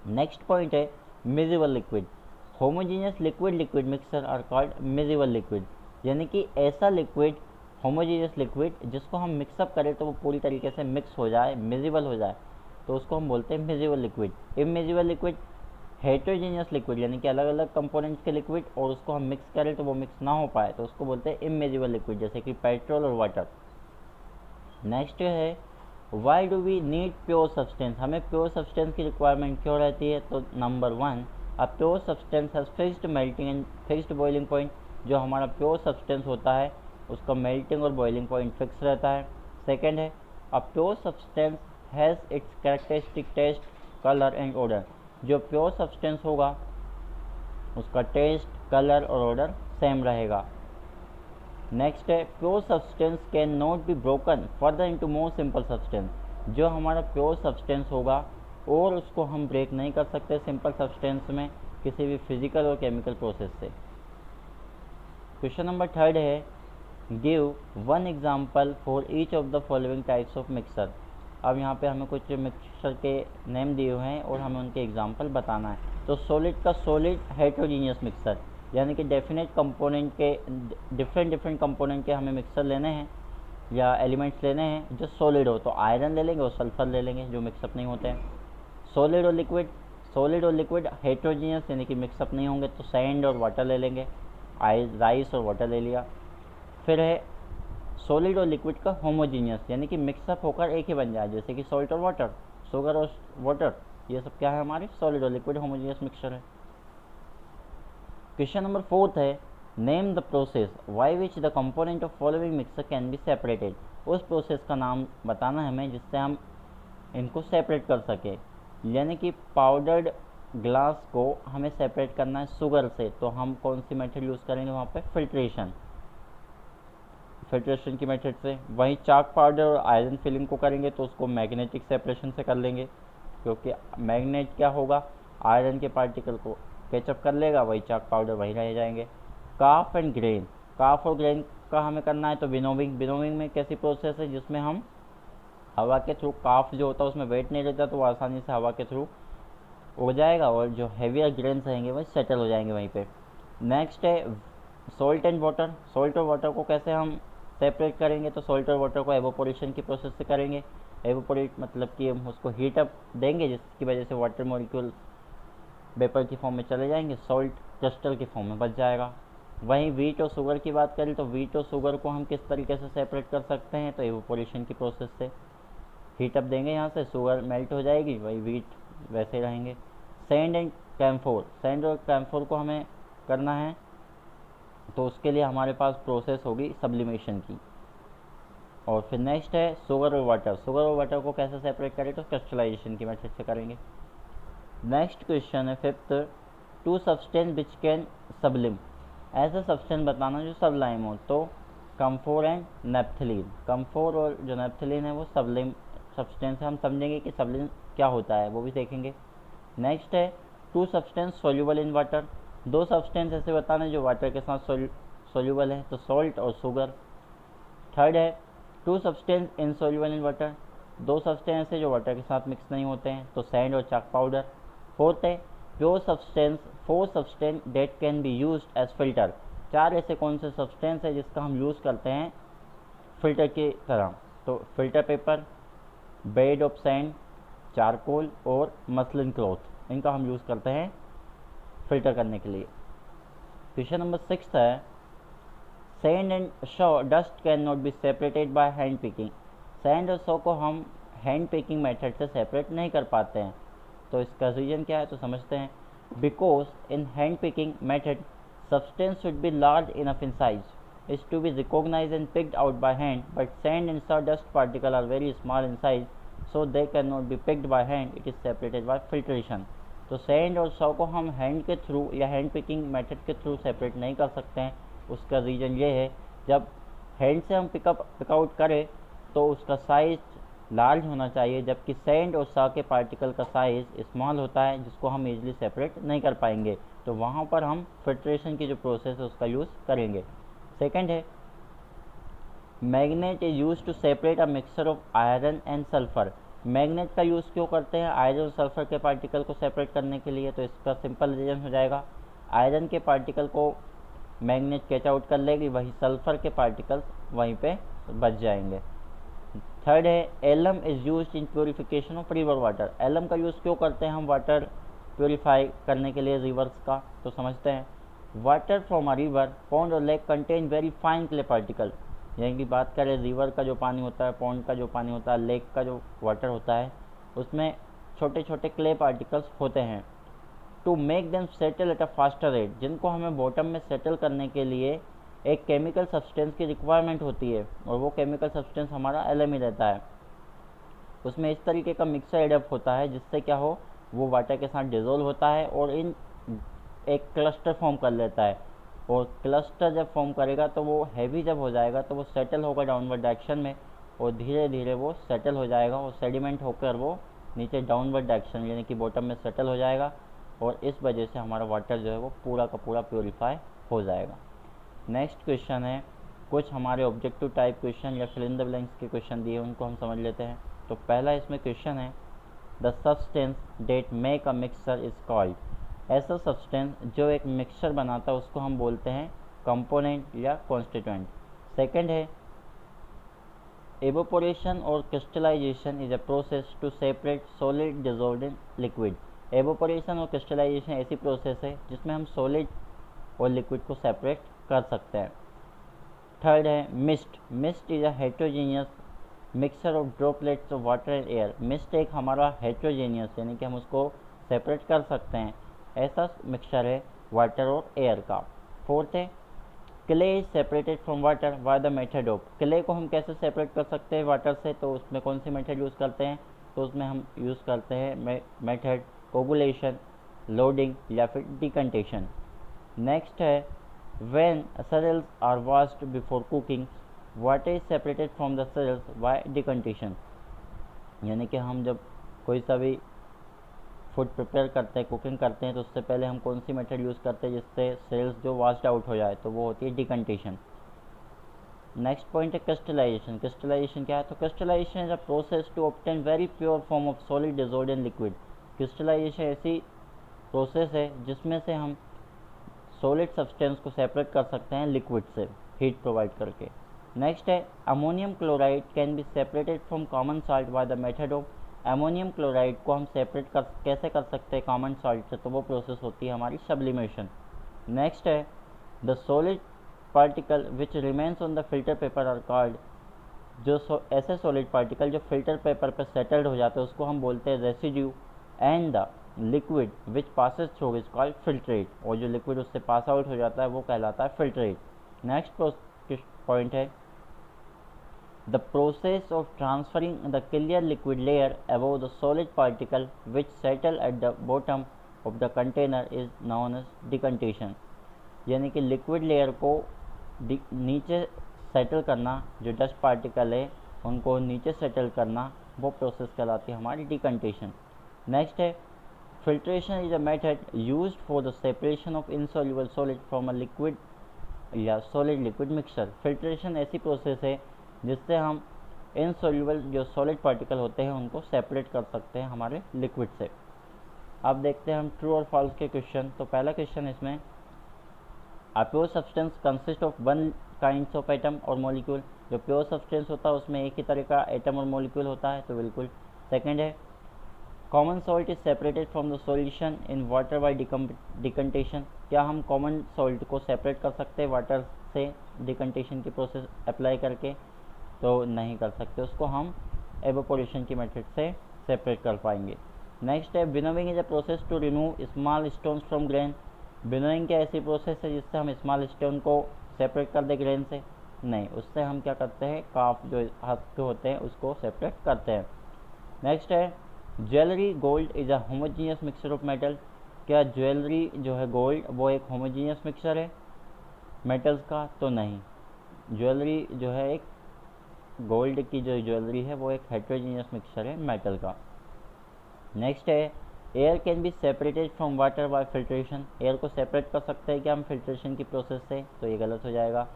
नेक्स्ट पॉइंट है miscible liquid. Homogeneous liquid mixture are called miscible liquid, यानी कि ऐसा लिक्विड, होमोजेनियस लिक्विड जिसको हम मिक्सअप करें तो वो पूरी तरीके से मिक्स हो जाए, मिजिबल हो जाए, तो उसको हम बोलते हैं miscible liquid. Immiscible liquid heterogeneous liquid, यानी कि अलग अलग कंपोनेंट्स के लिक्विड और उसको हम मिक्स करें तो वो मिक्स ना हो पाए, तो उसको बोलते हैं इमेजिबल लिक्विड, जैसे कि पेट्रोल और वाटर। नेक्स्ट है why do we need pure substance. हमें प्योर सब्सटेंस की रिक्वायरमेंट क्यों रहती है। तो number 1, a pure substance has fixed melting and fixed boiling point. जो हमारा प्योर सब्सटेंस होता है उसका मेल्टिंग और बॉइलिंग पॉइंट फिक्स रहता है। सेकेंड है a pure substance has its characteristic taste, colour and odour. जो प्योर सब्सटेंस होगा उसका टेस्ट, कलर और ऑर्डर सेम रहेगा। नेक्स्ट है pure substance can not be broken further into more simple substance. जो हमारा प्योर सब्सटेंस होगा और उसको हम ब्रेक नहीं कर सकते सिंपल सब्सटेंस में किसी भी फिजिकल और केमिकल प्रोसेस से। क्वेश्चन नंबर 3 है give one example for each of the following types of mixer. अब यहाँ पे हमें कुछ मिक्सर के नेम दिए हुए हैं और हमें उनके एग्जांपल बताना है। तो सॉलिड का सॉलिड हेट्रोजीनियस मिक्सर, यानी कि डेफिनेट कंपोनेंट के डिफरेंट कंपोनेंट के हमें मिक्सर लेने हैं या एलिमेंट्स लेने हैं जो सॉलिड हो, तो आयरन ले लेंगे और सल्फर ले लेंगे जो मिक्सअप नहीं होते हैं। सॉलिड और लिक्विड हेट्रोजीनियस यानी कि मिक्सअप नहीं होंगे, तो सैंड और वाटर ले लेंगे, राइस और वाटर ले लिया। फिर है सॉलिड और लिक्विड का होमोजीनियस, यानी कि मिक्सअप होकर एक ही बन जाए, जैसे कि सॉल्ट और वाटर, शुगर और वाटर, ये सब क्या है हमारे सॉलिड और लिक्विड होमोजीनियस मिक्सचर है। क्वेश्चन नंबर 4 है name the process by which the component of following mixer can be separated. उस प्रोसेस का नाम बताना है हमें जिससे हम इनको सेपरेट कर सकें, यानी कि पाउडर्ड ग्लास को हमें सेपरेट करना है शुगर से, तो हम कौन सी मेथड यूज़ करेंगे वहाँ पे फिल्ट्रेशन की मेथड से। वहीं चाक पाउडर और आयरन फिलिंग को करेंगे तो उसको मैग्नेटिक सेपरेशन से कर लेंगे, क्योंकि मैग्नेट क्या होगा आयरन के पार्टिकल को कैचअप कर लेगा, वही चाक पाउडर वहीं रह जाएंगे। काफ एंड ग्रेन, काफ और ग्रेन का हमें करना है तो विनोविंग में कैसी प्रोसेस है जिसमें हम हवा के थ्रू, काफ जो होता है उसमें वेट नहीं रहता तो वो आसानी से हवा के थ्रू उड़ जाएगा और जो हेवियर ग्रेन्स रहेंगे वही सेटल हो जाएंगे वहीं पे। नेक्स्ट है सॉल्ट एंड वाटर। सॉल्ट और वाटर को कैसे हम सेपरेट करेंगे, तो सॉल्ट और वाटर को एवोपोरेशन की प्रोसेस से करेंगे। एवोपोरेट मतलब कि हम उसको हीट अप देंगे जिसकी वजह से वाटर मॉलिक्यूल वेपर की फॉर्म में चले जाएंगे, सॉल्ट क्रिस्टल की फॉर्म में बच जाएगा। वहीं वीट और शुगर की बात करें तो वीट और शुगर को हम किस तरीके से सेपरेट कर सकते हैं, तो एवोपोरेशन की प्रोसेस से हीट अप देंगे, यहाँ से शुगर मेल्ट हो जाएगी, वही वीट वैसे रहेंगे। सैंड एंड कैम्फोर, सैंड और कैम्फोर को हमें करना है तो उसके लिए हमारे पास प्रोसेस होगी सब्लिमेशन की। और फिर नेक्स्ट है शुगर और वाटर, शुगर और वाटर को कैसे सेपरेट करें, तो क्रिस्टलाइजेशन की मेथड से करेंगे। नेक्स्ट क्वेश्चन है fifth, two substance which can sublime, ऐसा सब्सटेंस बताना जो सबलाइम हो, तो कम्फोर एंड नेप्थलीन, कम्फोर और जो नेप्थलीन है वो सबलिम सब्सटेंस है। हम समझेंगे कि सबलिम क्या होता है वो भी देखेंगे। नेक्स्ट है two substance soluble in water, दो सब्सटेंस ऐसे बताना जो वाटर के साथ सोल्यूबल है, तो सॉल्ट और शुगर। थर्ड है two substance insoluble in water, दो सब्सटेंस ऐसे जो वाटर के साथ मिक्स नहीं होते हैं, तो सैंड और चाक पाउडर। फोर्थ है pure substance, four substance that can be used as filter, चार ऐसे कौन से सब्सटेंस है जिसका हम यूज़ करते हैं फिल्टर की तरह, तो filter paper, bed of sand, charcoal और मसलिन क्लॉथ, इनका हम यूज़ करते हैं फिल्टर करने के लिए। क्वेश्चन नंबर 6 है sand and saw dust can not B separated by hand picking, sand और शॉ को हम हैंड पिकिंग मेथड से सेपरेट नहीं कर पाते हैं, तो इसका रीज़न क्या है, तो समझते हैं। Because in hand picking method substance should be large enough in size is to be recognise and picked out by hand, but sand and saw dust particle are very small in size so they can not be picked by hand, it is separated by filtration. तो sand और saw को हम hand के through या hand picking method के through separate नहीं कर सकते हैं। उसका रीज़न ये है, जब हैंड से हम पिकआउट करें तो उसका साइज़ लार्ज होना चाहिए, जबकि सैंड और शॉ के पार्टिकल का साइज़ स्मॉल होता है जिसको हम इजीली सेपरेट नहीं कर पाएंगे, तो वहाँ पर हम फिल्ट्रेशन की जो प्रोसेस है उसका यूज़ करेंगे। सेकंड है magnet is use to separate a mixture of iron and sulphur, magnet का यूज़ क्यों करते हैं आयरन और सल्फर के पार्टिकल को सेपरेट करने के लिए, तो इसका सिंपल रीज़न हो जाएगा, आयरन के पार्टिकल को मैग्नेट कैच आउट कर लेगी, वही सल्फर के पार्टिकल्स वहीं पे बच जाएंगे। थर्ड है alum is use in purification of river water, alum का यूज़ क्यों करते हैं हम वाटर प्योरीफाई करने के लिए रिवर्स का, तो समझते हैं। Water from a river, pond or lake contain very fine clay particle, यानी कि बात करें रिवर का जो पानी होता है, पॉन्ड का जो पानी होता है, लेक का जो वाटर होता है, उसमें छोटे छोटे क्ले पार्टिकल्स होते हैं। To make them settle at a faster rate, जिनको हमें बॉटम में सेटल करने के लिए एक केमिकल सब्सटेंस की रिक्वायरमेंट होती है, और वो केमिकल सब्सटेंस हमारा एलम ही रहता है। उसमें इस तरीके का मिक्सर एडअप होता है जिससे क्या हो, वो वाटर के साथ डिज़ोल्व होता है और इन एक क्लस्टर फॉर्म कर लेता है, और क्लस्टर जब फॉर्म करेगा तो वो हैवी जब हो जाएगा तो वो सेटल होगा डाउनवर्ड डायरेक्शन में, और धीरे धीरे वो सेटल हो जाएगा और सेडिमेंट होकर वो नीचे डाउनवर्ड डायरेक्शन यानी कि बॉटम में सेटल हो जाएगा, और इस वजह से हमारा वाटर जो है वो पूरा का पूरा प्योरीफाई हो जाएगा। नेक्स्ट क्वेश्चन है, कुछ हमारे ऑब्जेक्टिव टाइप क्वेश्चन या फिल इन द ब्लैंक्स के क्वेश्चन दिए उनको हम समझ लेते हैं। तो पहला इसमें क्वेश्चन है the substance date make a mixture is called, ऐसा सब्सटेंस जो एक मिक्सचर बनाता है उसको हम बोलते हैं कंपोनेंट या कॉन्स्टिट्यूएंट। सेकंड है एवोपोरेशन और crystallization is a process to separate solid dissolved in liquid, evaporation और क्रिस्टलाइजेशन ऐसी प्रोसेस है जिसमें हम सॉलिड और लिक्विड को सेपरेट कर सकते हैं। थर्ड है mist, mist is a heterogeneous mixture of droplets of water and air, mist एक हमारा हेट्रोजीनियस यानी कि हम उसको सेपरेट कर सकते हैं ऐसा मिक्सचर है वाटर और एयर का। फोर्थ है clay is separated from water by the method of, clay को हम कैसे सेपरेट कर सकते हैं वाटर से, तो उसमें कौन सी मेथड यूज़ करते हैं, तो उसमें हम यूज़ करते हैं मेथड कोगुलेशन, लोडिंग या फिर डिकंटेशन। नेक्स्ट है when cereals are washed before cooking water is separated from the cereals by decantation, यानी कि हम जब कोई सा भी फूड प्रिपेयर करते हैं, कुकिंग करते हैं, तो उससे पहले हम कौन सी मेथड यूज़ करते हैं जिससे सेल्स जो वाश्ड आउट हो जाए, तो वो होती है डिकंटेशन। नेक्स्ट पॉइंट है क्रिस्टलाइजेशन, क्रिस्टलाइजेशन क्या है, तो crystallization is a process to obtain very pure form of solid dissolved in liquid, crystallization ऐसी प्रोसेस है जिसमें से हम सॉलिड सब्सटेंस को सेपरेट कर सकते हैं लिक्विड से हीट प्रोवाइड करके। नेक्स्ट है ammonium chloride can be separated from common salt by the method of, ammonium chloride को हम सेपरेट कैसे कर सकते हैं कॉमन सॉल्ट से, तो वो प्रोसेस होती है हमारी सब्लिमेशन। नेक्स्ट है the solid particle which remains on the filter paper are called, जो ऐसे सॉलिड पार्टिकल जो फिल्टर पेपर पर सेटल्ड हो जाते हैं उसको हम बोलते हैं residue, and the liquid which passes through is called filtrate, और जो लिक्विड उससे पास आउट हो जाता है वो कहलाता है फिल्ट्रेट। नेक्स्ट पॉइंट है the process of transferring the clear liquid layer above the solid particle which settle at the bottom of the container is known as decantation, यानी कि लिक्विड लेयर को नीचे सेटल करना, जो डस्ट पार्टिकल है उनको नीचे सेटल करना, वो प्रोसेस कहलाती है हमारी डिकंटेशन। नेक्स्ट है filtration is a method used for the separation of insoluble solid from a liquid या सॉलिड लिक्विड मिक्सचर। फिल्ट्रेशन ऐसी प्रोसेस है जिससे हम इनसॉल्युबल जो सॉलिड पार्टिकल होते हैं उनको सेपरेट कर सकते हैं हमारे लिक्विड से। अब देखते हैं हम ट्रू और फॉल्स के क्वेश्चन। तो पहला क्वेश्चन इसमें अ pure substance consist of one kinds of atom और मॉलिक्यूल, जो प्योर सब्सटेंस होता है उसमें एक ही तरह का एटम और मॉलिक्यूल होता है, तो बिल्कुल। सेकंड है common salt is separated from the solution in water by decantation, क्या हम कॉमन सॉल्ट को सेपरेट कर सकते हैं वाटर से डिकंटेशन की प्रोसेस अप्लाई करके, तो नहीं कर सकते, उसको हम एवोपोरेशन की मेथड से सेपरेट कर पाएंगे। नेक्स्ट है winnowing is a process to remove small stones from grain, winnowing क्या ऐसी प्रोसेस है जिससे हम स्मॉल स्टोन को सेपरेट कर दे ग्रेन से, नहीं, उससे हम क्या करते हैं काफ जो हाथ के होते हैं उसको सेपरेट करते हैं। नेक्स्ट है jewellery gold is a homogeneous mixture of metal, क्या ज्वेलरी जो है गोल्ड वो एक होमोजीनियस मिक्सचर है मेटल्स का, तो नहीं, ज्वेलरी जो है एक गोल्ड की जो ज्वेलरी है वो एक हेट्रोजीनियस मिक्सचर है मेटल का। नेक्स्ट है air can be separated from water bye filtration, air को सेपरेट कर सकते हैं क्या हम फिल्ट्रेशन की प्रोसेस से, तो ये गलत हो जाएगा।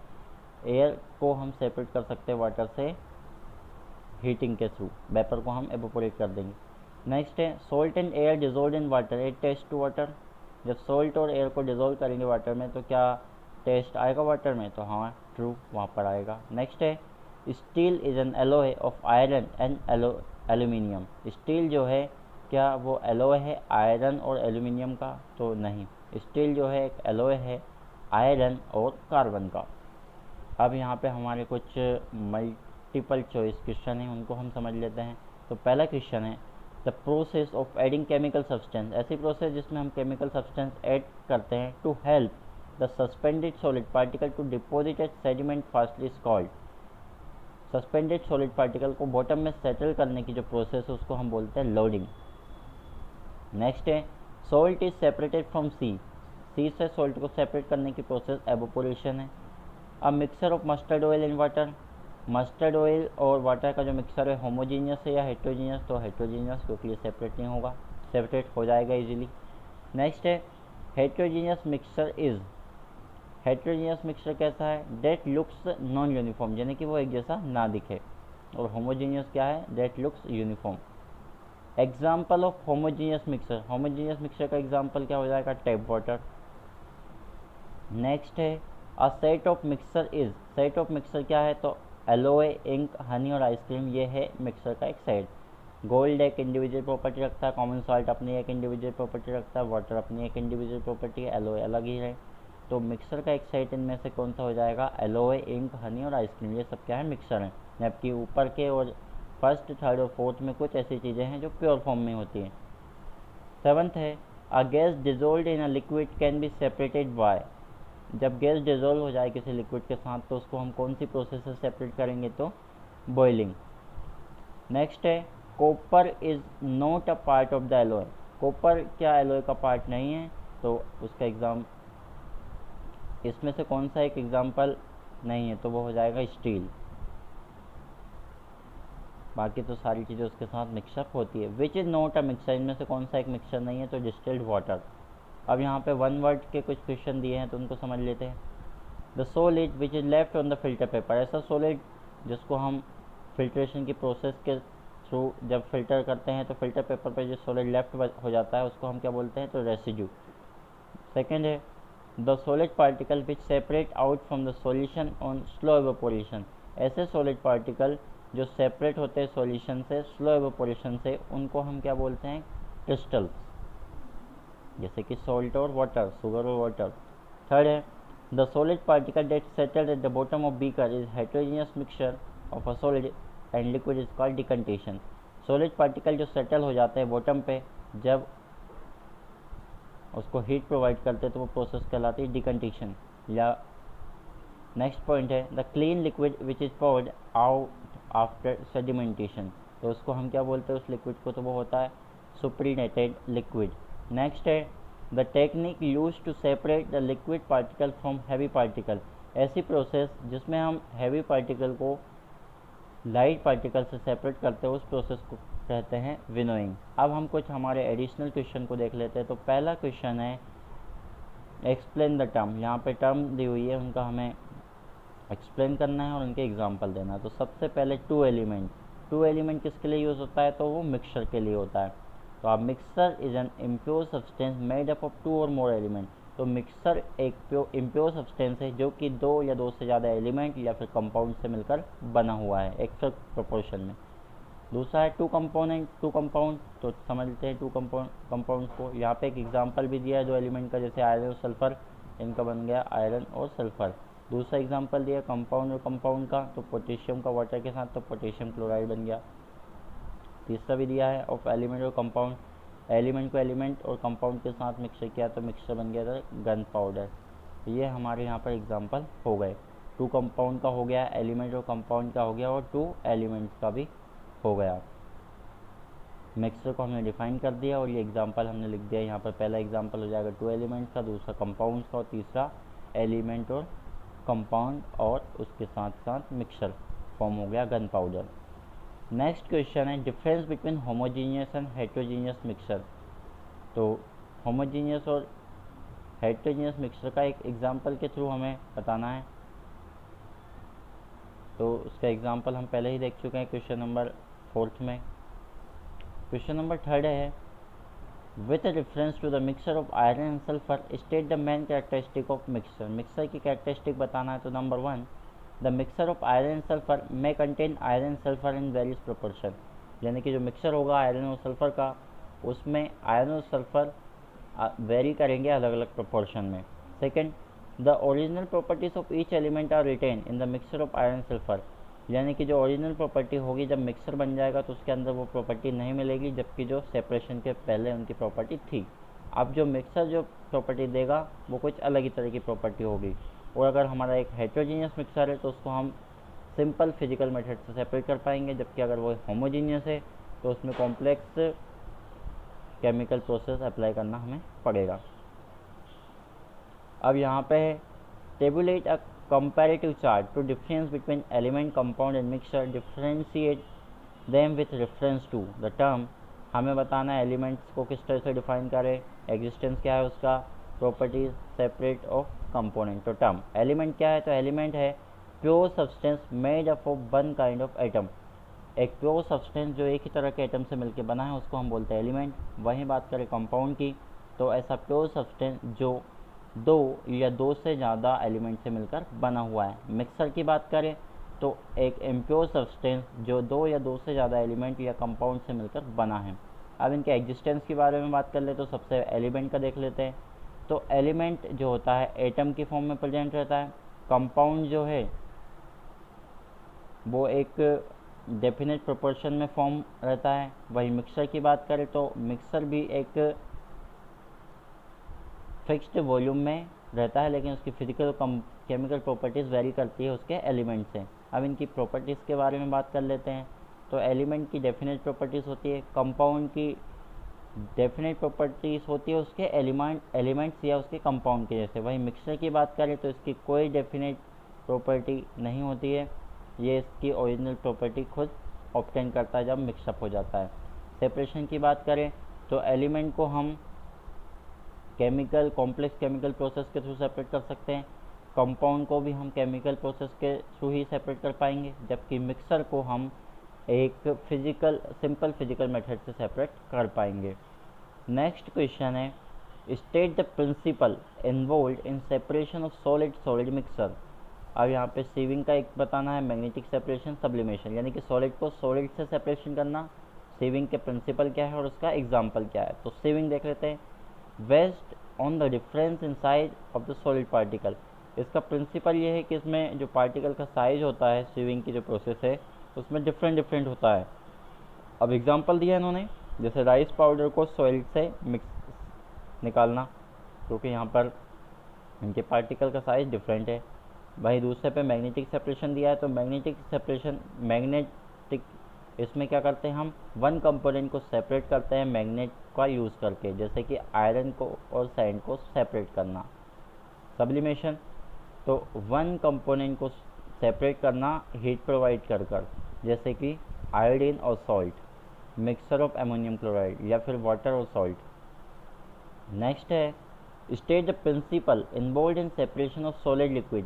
एयर को हम सेपरेट कर सकते हैं वाटर से हीटिंग के थ्रू, वेपर को हम एवोपोरेट कर देंगे। नेक्स्ट है salt and air dissolve in water at taste to water, जब सॉल्ट और एयर को डिजोल्व करेंगे वाटर में तो क्या टेस्ट आएगा वाटर में, तो हाँ ट्रू वहाँ पर आएगा। नेक्स्ट है steel is an alloy of iron and aluminium, steel जो है क्या वो एलॉय है आयरन और एल्यूमिनियम का, तो नहीं, स्टील जो है एक एलॉय है आयरन और कार्बन का। अब यहाँ पे हमारे कुछ मल्टीपल चॉइस क्वेश्चन हैं उनको हम समझ लेते हैं। तो पहला क्वेश्चन है the process of adding chemical substance, ऐसी प्रोसेस जिसमें हम केमिकल सब्सटेंस ऐड करते हैं to help the suspended solid particle to deposit at sediment fastly is called, suspended solid particle को बॉटम में सेटल करने की जो प्रोसेस है उसको हम बोलते हैं लोडिंग। नेक्स्ट है salt is separated from sea, sea से सॉल्ट को सेपरेट करने की प्रोसेस एवोपोरेशन है। अब mixture of mustard oil in water, mustard oil और वाटर का जो मिक्सचर है होमोजीनियस है या हेट्रोजीनियस, तो हेट्रोजीनियस, क्योंकि ये सेपरेट नहीं होगा, सेपरेट हो जाएगा इजीली। नेक्स्ट है heterogeneous mixture is, heterogeneous mixture कैसा है डेट लुक्स नॉन यूनिफॉर्म, यानी कि वो एक जैसा ना दिखे, और होमोजीनियस क्या है that looks uniform. Example of homogeneous mixture, homogeneous mixture का एग्जाम्पल क्या हो जाएगा टैप वाटर। नेक्स्ट है a set of mixture is, set of mixture क्या है तो एलोए इंक हनी और आइसक्रीम, ये है मिक्सचर का एक सेट। गोल्ड एक इंडिविजुअल प्रॉपर्टी रखता है, कॉमन सॉल्ट अपनी एक इंडिविजुअल प्रॉपर्टी रखता है, वाटर अपनी एक इंडिविजुअल प्रॉपर्टी है, एलोए अलग ही है, तो मिक्सचर का एक सेट इनमें से कौन सा हो जाएगा एलोए इंक हनी और आइसक्रीम, ये सब क्या है मिक्सचर हैं। जबकि ऊपर के और फर्स्ट थर्ड और फोर्थ में कुछ ऐसी चीज़ें हैं जो प्योर फॉर्म में होती हैं। सेवन्थ है a gas dissolve in a liquid can be separated bye, जब गैस डिजोल्व हो जाए किसी लिक्विड के साथ तो उसको हम कौन सी प्रोसेस से सेपरेट करेंगे, तो बॉइलिंग। नेक्स्ट है copper is not a part of the alloy, copper क्या एलॉय का पार्ट नहीं है, तो उसका एग्जाम इसमें से कौन सा एक एग्जाम्पल नहीं है, तो वो हो जाएगा स्टील, बाकी तो सारी चीज़ें उसके साथ मिक्सअप होती है। Which is not a mixture, इनमें से कौन सा एक मिक्सचर नहीं है, तो डिस्टिल्ड वाटर। अब यहाँ पे वन वर्ड के कुछ क्वेश्चन दिए हैं तो उनको समझ लेते हैं। The solid which is left on the filter paper, ऐसा सॉलिड जिसको हम फिल्ट्रेशन की प्रोसेस के थ्रू जब फिल्टर करते हैं तो फिल्टर पेपर पर जो सॉलिड लेफ्ट हो जाता है उसको हम क्या बोलते हैं, तो रेसिड्यू। सेकेंड है the solid particle which separate out from the solution on slow evaporation, ऐसे सॉलिड पार्टिकल जो सेपरेट होते हैं सॉल्यूशन से स्लो एवेपोरेशन से, उनको हम क्या बोलते हैं? क्रिस्टल्स, जैसे कि सॉल्ट और वाटर, शुगर और वाटर। थर्ड है the solid particle that settled at the bottom of beaker is heterogeneous mixture of a solid and liquid is called decantation. Solid particle जो सेटल हो जाते हैं बॉटम पे, जब उसको हीट प्रोवाइड करते हैं तो वो प्रोसेस कहलाती है डिकंटेशन। या नेक्स्ट पॉइंट है the clean liquid which is poured out after sedimentation. तो उसको हम क्या बोलते हैं उस लिक्विड को? तो वो होता है सुपरीनेटेड लिक्विड। नेक्स्ट है the technique use to separate the liquid particle from heavy particle. ऐसी प्रोसेस जिसमें हम हैवी पार्टिकल को लाइट पार्टिकल से सेपरेट करते हैं, उस प्रोसेस को कहते हैं विनोइंग। अब हम कुछ हमारे एडिशनल क्वेश्चन को देख लेते हैं। तो पहला क्वेश्चन है एक्सप्लेन द टर्म। यहाँ पे टर्म दी हुई है, उनका हमें एक्सप्लेन करना है और उनके एग्जाम्पल देना है। तो सबसे पहले टू एलिमेंट किसके लिए यूज़ होता है? तो वो मिक्सचर के लिए होता है। तो अब mixture is an impure substance made up of two और मोर एलिमेंट। तो मिक्सचर एक इम्प्योर सब्सटेंस है जो कि दो या दो से ज़्यादा एलिमेंट या फिर कंपाउंड से मिलकर बना हुआ है एक प्रोपोर्शन में। दूसरा है टू कंपाउंड। तो समझते हैं टू कंपाउंड को। यहाँ पे एक एग्जांपल भी दिया है दो एलिमेंट का, जैसे आयरन और सल्फर, इनका बन गया आयरन और सल्फर। दूसरा एग्जांपल दिया कंपाउंड और कंपाउंड का, तो पोटेशियम का वाटर के साथ, तो पोटेशियम क्लोराइड बन गया। तीसरा भी दिया है ऑफ एलिमेंट और कंपाउंड, एलिमेंट को एलिमेंट और कंपाउंड के साथ मिक्सचर किया तो मिक्सचर बन गया था गन पाउडर। ये हमारे यहाँ पर एग्जाम्पल हो गए। टू कंपाउंड का हो गया, एलिमेंट और कंपाउंड का हो गया, और टू एलिमेंट्स का भी हो गया। मिक्सचर को हमने डिफाइन कर दिया और ये एग्जांपल हमने लिख दिया। यहाँ पर पहला एग्जांपल हो जाएगा टू एलिमेंट्स का, दूसरा कंपाउंड्स का, और तीसरा एलिमेंट और कंपाउंड और उसके साथ साथ मिक्सचर फॉर्म हो गया गन पाउडर। नेक्स्ट क्वेश्चन है difference between homogeneous and heterogeneous mixture. तो होमोजीनियस और हेटेरोजीनियस मिक्सचर का एक एग्जांपल के थ्रू हमें बताना है। तो उसका एग्जांपल हम पहले ही देख चुके हैं क्वेश्चन नंबर 4 में। क्वेश्चन नंबर 3 है with reference to the mixture of iron and sulphur state the main characteristic of mixture. Mixture की कैरेक्टरिस्टिक बताना है। तो number 1 the mixture of iron and sulphur may contain iron and sulphur in various proportion. यानी कि जो mixture होगा iron और sulphur का, उसमें आयरन और सल्फर वेरी करेंगे अलग अलग प्रोपोर्शन में। Second the original properties of each element are retain in the mixture of iron sulphur. यानी कि जो ओरिजिनल प्रॉपर्टी होगी जब मिक्सचर बन जाएगा तो उसके अंदर वो प्रॉपर्टी नहीं मिलेगी, जबकि जो सेपरेशन के पहले उनकी प्रॉपर्टी थी। अब जो मिक्सचर जो प्रॉपर्टी देगा वो कुछ अलग ही तरह की प्रॉपर्टी होगी। और अगर हमारा एक हेटेरोजीनियस मिक्सचर है तो उसको हम सिंपल फिजिकल मेथड से सेपरेट कर पाएंगे, जबकि अगर वो होमोजीनियस है तो उसमें कॉम्प्लेक्स केमिकल प्रोसेस अप्लाई करना हमें पड़ेगा। अब यहाँ पे है tablet a comparative chart to difference between element compound and mixture, differentiate them with reference to the term। हमें बताना है एलिमेंट्स को किस तरह से डिफाइन करें, एग्जिस्टेंस क्या है उसका, प्रॉपर्टीज सेपरेट ऑफ कंपोनेंट। तो टर्म एलिमेंट क्या है? तो एलिमेंट है pure substance made up of one kind of atom. एक प्योर सब्सटेंस जो एक ही तरह के एटम से मिलकर बना है उसको हम बोलते हैं एलिमेंट। वहीं बात करें कंपाउंड की, तो ऐसा प्योर सब्सटेंस जो दो या दो से ज़्यादा एलिमेंट से मिलकर बना हुआ है। मिक्सर की बात करें तो एक इम्प्योर सब्सटेंस जो दो या दो से ज़्यादा एलिमेंट या कंपाउंड से मिलकर बना है। अब इनके एग्जिस्टेंस के बारे में बात कर ले तो सबसे एलिमेंट का देख लेते हैं। तो एलिमेंट जो होता है एटम की फॉर्म में प्रेजेंट रहता है। कंपाउंड जो है वो एक डेफिनेट प्रोपोर्शन में फॉर्म रहता है। वही मिक्सर की बात करें तो मिक्सर भी एक फिक्स्ड वॉल्यूम में रहता है, लेकिन उसकी फिजिकल केमिकल प्रॉपर्टीज़ वेरी करती है उसके एलिमेंट से। अब इनकी प्रॉपर्टीज़ के बारे में बात कर लेते हैं। तो एलिमेंट की डेफिनेट प्रॉपर्टीज़ होती है, कंपाउंड की डेफिनेट प्रॉपर्टीज़ होती है उसके एलिमेंट्स या उसके कंपाउंड के जैसे। वही मिक्सर की बात करें तो इसकी कोई डेफिनेट प्रॉपर्टी नहीं होती है, ये इसकी ओरिजिनल प्रॉपर्टी खुद ऑब्टेन करता है जब मिक्सअप हो जाता है। सेपरेशन की बात करें तो एलिमेंट को हम कॉम्प्लेक्स केमिकल प्रोसेस के थ्रू सेपरेट कर सकते हैं, कंपाउंड को भी हम केमिकल प्रोसेस के थ्रू ही सेपरेट कर पाएंगे, जबकि मिक्सर को हम एक सिंपल फिजिकल मेथड से सेपरेट कर पाएंगे। नेक्स्ट क्वेश्चन है state the principle involve in separation of solid mixer. अब यहाँ पे सीविंग का एक बताना है, मैग्नेटिक सेपरेशन, सब्लिमेशन, यानी कि सॉलिड को सॉलिड से सेपरेशन करना। सीविंग के प्रिंसिपल क्या है और उसका एग्जाम्पल क्या है। तो सीविंग देख लेते हैं। Based on the difference in size of the solid particle, इसका प्रिंसिपल ये है कि इसमें जो पार्टिकल का साइज होता है, सीविंग की जो प्रोसेस है उसमें डिफरेंट डिफरेंट होता है। अब एग्जांपल दिया इन्होंने, जैसे राइस पाउडर को सॉइल से मिक्स निकालना, क्योंकि यहाँ पर इनके पार्टिकल का साइज डिफरेंट है। वहीं दूसरे पे मैग्नेटिक सेपरेशन दिया है, तो मैग्नेटिक सेपरेशन, मैग्नेटिक, इसमें क्या करते हैं हम, वन कंपोनेंट को सेपरेट करते हैं मैग्नेट का यूज़ करके, जैसे कि आयरन को और सैंड को सेपरेट करना। सब्लिमेशन, तो वन कंपोनेंट को सेपरेट करना हीट प्रोवाइड कर जैसे कि आयोडीन और salt, mixture of ammonium chloride या फिर वाटर और सॉल्ट। नेक्स्ट है state the principle involve in separation of solid liquid,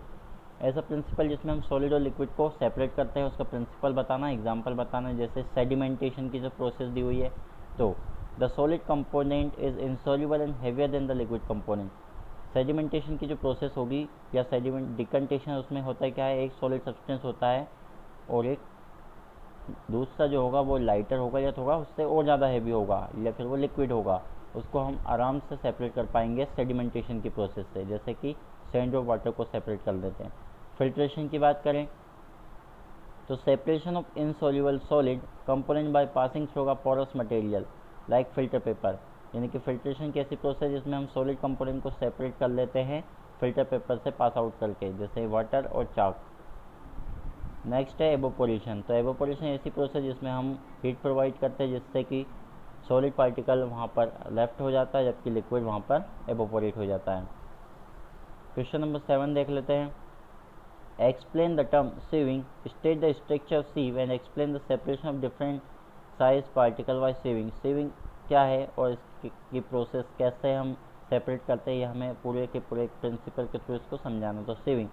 ऐसा प्रिंसिपल जिसमें हम सॉलिड और लिक्विड को सेपरेट करते हैं उसका प्रिंसिपल बताना, एग्जांपल बताना। जैसे सेडिमेंटेशन की जो प्रोसेस दी हुई है, तो the solid component is insoluble and heavier than the liquid component. Sedimentation की जो प्रोसेस होगी या सेडिमेंट डिकंटेशन, उसमें होता है क्या है, एक सॉलिड सब्सटेंस होता है और एक दूसरा जो होगा वो लाइटर होगा या थोड़ा उससे और ज़्यादा हैवी होगा या फिर वो लिक्विड होगा, उसको हम आराम से सेपरेट कर पाएंगे सेडिमेंटेशन की प्रोसेस से, जैसे कि सैंड और वाटर को सेपरेट कर देते हैं। फिल्ट्रेशन की बात करें तो separation of insoluble solid component by passing through a porous material like filter paper, यानी कि फिल्ट्रेशन की ऐसी प्रोसेस जिसमें हम सॉलिड कंपोनेंट को सेपरेट कर लेते हैं फिल्टर पेपर से पास आउट करके, जैसे वाटर और चाक। नेक्स्ट है एवोपोरेशन, तो एवोपोरेशन ऐसी प्रोसेस जिसमें हम हीट प्रोवाइड करते हैं जिससे कि सॉलिड पार्टिकल वहाँ पर लेफ्ट हो जाता है जबकि लिक्विड वहाँ पर एवोपोरेट हो जाता है। क्वेश्चन नंबर 7 देख लेते हैं। Explain the term sieving, state the structure of sieve and explain the separation of different size particle by sieving. Sieving क्या है और इसकी प्रोसेस कैसे हम सेपरेट करते हैं, ये हमें पूरे के पूरे प्रिंसिपल के थ्रू इसको समझाना। तो sieving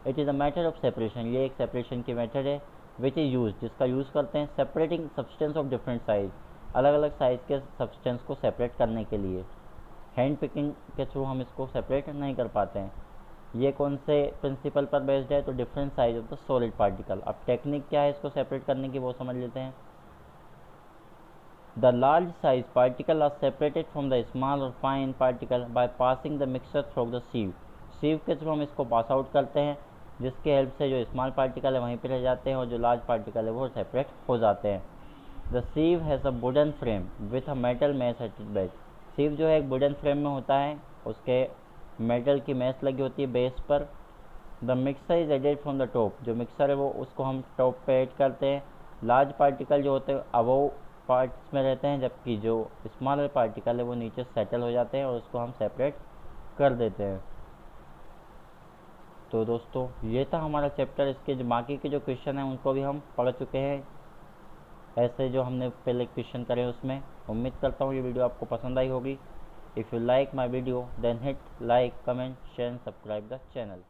it is a method of separation, ये एक सेपरेशन की मेथड है विच इज़ यूज, जिसका यूज़ करते हैं separating substance of different size, अलग अलग साइज़ के सब्सटेंस को सेपरेट करने के लिए। हैंड पिकिंग के थ्रू हम इसको सेपरेट नहीं कर पाते हैं। ये कौन से प्रिंसिपल पर बेस्ड है, तो different size of the solid particle. अब टेक्निक क्या है इसको सेपरेट करने की वो समझ लेते हैं। The large size particle are separated from the small or fine particle by passing the mixture through the sieve. Sieve के थ्रू हम इसको पास आउट करते हैं जिसके हेल्प से जो स्मॉल पार्टिकल है वहीं पर रह जाते हैं और जो लार्ज पार्टिकल है वो सेपरेट हो जाते हैं। The sieve has a wooden frame with a metal mesh at its base. Sieve जो है एक वुडन फ्रेम में होता है, उसके मेटल की मैश लगी होती है बेस पर। The mixer is added from the top, जो मिक्सर है वो उसको हम टॉप पे ऐड करते हैं। लार्ज पार्टिकल जो होते हैं अबव पार्ट्स में रहते हैं जबकि जो स्मॉलर पार्टिकल है वो नीचे सेटल हो जाते हैं और उसको हम सेपरेट कर देते हैं। तो दोस्तों ये था हमारा चैप्टर, इसके जो बाकी के जो क्वेश्चन हैं उनको भी हम पढ़ चुके हैं, ऐसे जो हमने पहले क्वेश्चन करे उसमें। उम्मीद करता हूँ ये वीडियो आपको पसंद आई होगी। If you like my video then hit like, comment, share and subscribe the channel.